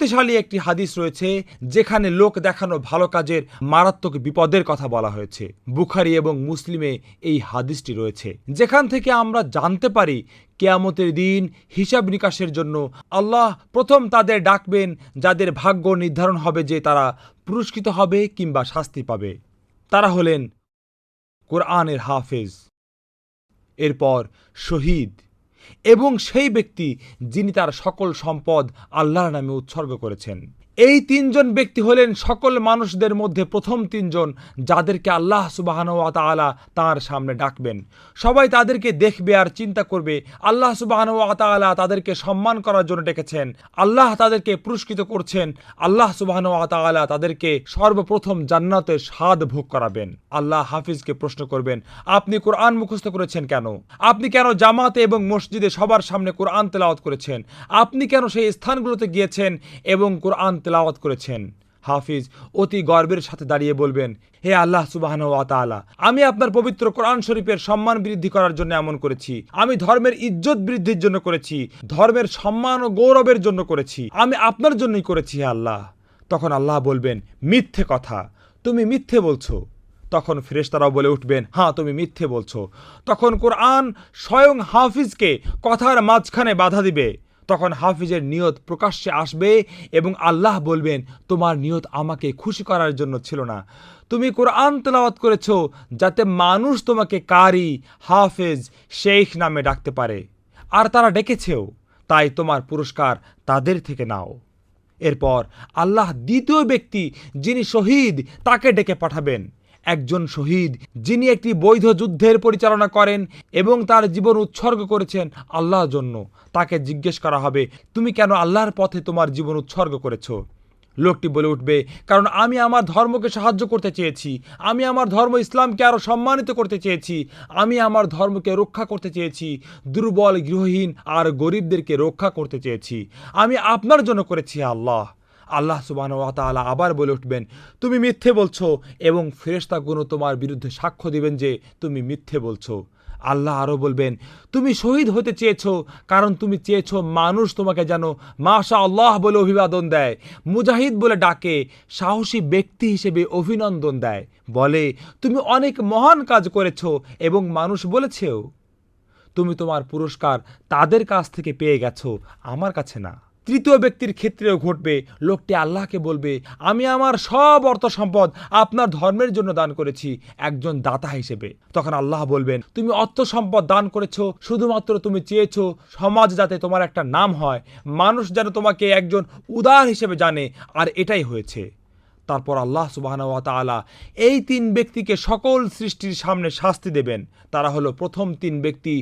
শক্তিশালী একটি হাদিস রয়েছে যেখানে লোক দেখানো ভালো কাজের মারাত্মক বিপদের কথা বলা হয়েছে। বুখারী এবং মুসলিমে এই হাদিসটি রয়েছে, যেখান থেকে আমরা জানতে পারি কিয়ামতের দিন হিসাব নিকাশের জন্য আল্লাহ প্রথম তাদের ডাকবেন যাদের ভাগ্য নির্ধারণ হবে যে তারা পুরস্কৃত হবে কিংবা শাস্তি পাবে। তারা হলেন কোরআনের হাফেজ, এরপর শহীদ এবং সেই ব্যক্তি যিনি তার সকল সম্পদ আল্লাহর নামে উৎসর্গ করেছেন। এই তিনজন ব্যক্তি হলেন সকল মানুষদের মধ্যে প্রথম তিনজন যাদেরকে আল্লাহ সুবহানাহু ওয়া তাআলা তাঁর সামনে ডাকবেন। সবাই তাদেরকে দেখবে আর চিন্তা করবে আল্লাহ সুবহানাহু ওয়া তাআলা তাদেরকে সম্মান করার জন্য ডেকেছেন, আল্লাহ তাদেরকে পুরস্কৃত করছেন, আল্লাহ সুবহানাহু ওয়া তাআলা তাদেরকে সর্বপ্রথম জান্নাতের স্বাদ ভোগ করাবেন। আল্লাহ হাফিজকে প্রশ্ন করবেন, আপনি কোরআন মুখস্থ করেছেন কেন? আপনি কেন জামাতে এবং মসজিদে সবার সামনে কোরআন তেলাওয়াত করেছেন? আপনি কেন সেই স্থানগুলোতে গিয়েছেন এবং কোরআন তেলাওয়াত করেছেন? হাফিজ অতি গর্বের সাথে দাঁড়িয়ে বলবেন, হে আল্লাহ সুবহানাহু ওয়া তাআলা, আমি আপনার পবিত্র কোরআন শরীফের সম্মান বৃদ্ধি করার জন্য এমন করেছি, আমি ধর্মের ইজ্জত বৃদ্ধির জন্য করেছি, ধর্মের সম্মান ও গৌরবের জন্য করেছি, আমি আপনার জন্যই করেছি হে আল্লাহ। তখন আল্লাহ বলবেন, মিথ্যে কথা, তুমি মিথ্যে বলছো। তখন ফেরেশতারাও বলে উঠবেন, হ্যাঁ তুমি মিথ্যে বলছো। তখন কোরআন স্বয়ং হাফিজকে কথার মাঝখানে বাধা দিবে। তখন হাফিজের নিয়ত প্রকাশ্যে আসবে এবং আল্লাহ বলবেন, তোমার নিয়ত আমাকে খুশি করার জন্য ছিল না, তুমি কোরআন তেলাওয়াত করেছো যাতে মানুষ তোমাকে কারি, হাফেজ, শেখ নামে ডাকতে পারে, আর তারা ডেকেছেও, তাই তোমার পুরস্কার তাদের থেকে নাও। এরপর আল্লাহ দ্বিতীয় ব্যক্তি যিনি শহীদ তাকে ডেকে পাঠাবেন। একজন শহীদ যিনি একটি বৈধ যুদ্ধের পরিচালনা করেন এবং তার জীবন উৎসর্গ করেছেন আল্লাহর জন্য, তাকে জিজ্ঞেস করা হবে, তুমি কেন আল্লাহর পথে তোমার জীবন উৎসর্গ করেছো? লোকটি বলে উঠবে, কারণ আমি আমার ধর্মকে সাহায্য করতে চেয়েছি, আমি আমার ধর্ম ইসলামকে আরও সম্মানিত করতে চেয়েছি, আমি আমার ধর্মকে রক্ষা করতে চেয়েছি, দুর্বল, গৃহহীন আর গরিবদেরকে রক্ষা করতে চেয়েছি, আমি আপনার জন্য করেছি আল্লাহ। আল্লাহ সুবহানাহু ওয়া তাআলা আবার বলে উঠবেন, তুমি মিথ্যে বলছো, এবং ফেরেশতাগণ তোমার বিরুদ্ধে সাক্ষ্য দিবেন যে তুমি মিথ্যে বলছো। আল্লাহ আরও বলবেন, তুমি শহীদ হতে চেয়েছো কারণ তুমি চেয়েছো মানুষ তোমাকে যেন মাশাআল্লাহ বলে অভিবাদন দেয়, মুজাহিদ বলে ডাকে, সাহসী ব্যক্তি হিসেবে অভিনন্দন দেয়, বলে তুমি অনেক মহান কাজ করেছো এবং মানুষ বলেছেও। তুমি তোমার পুরস্কার তাদের কাছ থেকে পেয়ে গেছো, আমার কাছে না। তৃতীয় ব্যক্তির ক্ষেত্রেও ঘটবে, লোকটি আল্লাহকে বলবে, আমি আমার সব অর্থ সম্পদ আপনার ধর্মের জন্য দান করেছি একজন দাতা হিসেবে। তখন আল্লাহ বলবেন, তুমি অর্থ সম্পদ দান করেছো শুধুমাত্র তুমি চেয়েছো সমাজ যাতে তোমার একটা নাম হয়, মানুষ যেন তোমাকে একজন উদার হিসেবে জানে, আর এটাই হয়েছে। তারপর আল্লাহ সুবহানাহু ওয়া তাআলা এই তিন ব্যক্তিকে সকল সৃষ্টির সামনে শাস্তি দেবেন। তারা হলো প্রথম তিন ব্যক্তি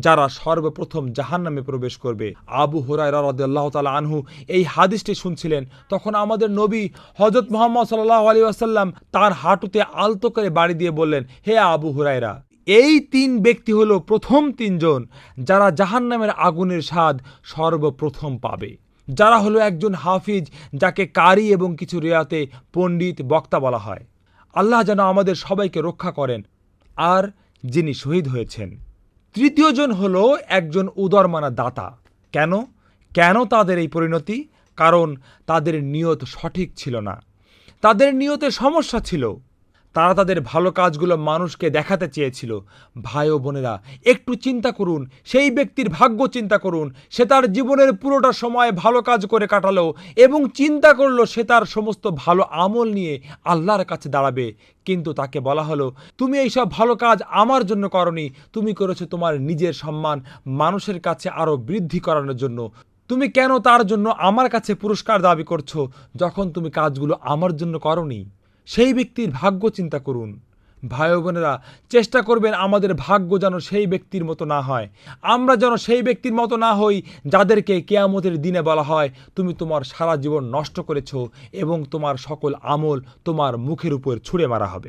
যারা সর্বপ্রথম জাহান্নামে প্রবেশ করবে। আবু হুরায়রা রাদিয়াল্লাহু তাআলা আনহু এই হাদিসটি শুনছিলেন, তখন আমাদের নবী হযরত মুহাম্মদ সাল্লাল্লাহু আলাইহি ওয়াসাল্লাম তার হাঁটুতে আলতো করে বাড়ি দিয়ে বললেন, হে আবু হুরায়রা, এই তিন ব্যক্তি হলো প্রথম তিনজন যারা জাহান্নামের আগুনের স্বাদ সর্বপ্রথম পাবে। যারা হলো একজন হাফিজ, যাকে কারি এবং কিছু রিয়াতে পণ্ডিত, বক্তা বলা হয়। আল্লাহ যেন আমাদের সবাইকে রক্ষা করেন। আর যিনি শহীদ হয়েছেন। তৃতীয় জন হলো একজন উদারমনা দাতা। কেন তাদের এই পরিণতি? কারণ তাদের নিয়ত সঠিক ছিল না, তাদের নিয়তে সমস্যা ছিল। তারা তাদের ভালো কাজগুলো মানুষকে দেখাতে চেয়েছিল। ভাই ও বোনেরা, একটু চিন্তা করুন, সেই ব্যক্তির ভাগ্য চিন্তা করুন, সে তার জীবনের পুরোটা সময় ভালো কাজ করে কাটালো এবং চিন্তা করলো সে তার সমস্ত ভালো আমল নিয়ে আল্লাহর কাছে দাঁড়াবে, কিন্তু তাকে বলা হলো, তুমি এইসব ভালো কাজ আমার জন্য করনি, তুমি করেছো তোমার নিজের সম্মান মানুষের কাছে আরও বৃদ্ধি করানোর জন্য। তুমি কেন তার জন্য আমার কাছে পুরস্কার দাবি করছো যখন তুমি কাজগুলো আমার জন্য করনি? সেই ব্যক্তির ভাগ্য চিন্তা করুন। ভাই বোনেরা, চেষ্টা করবেন আমাদের ভাগ্য যেন সেই ব্যক্তির মতো না হয়, আমরা যেন সেই ব্যক্তির মতো না হই যাদেরকে কিয়ামতের দিনে বলা হয়, তুমি তোমার সারা জীবন নষ্ট করেছো এবং তোমার সকল আমল তোমার মুখের উপর ছুঁড়ে মারা হবে।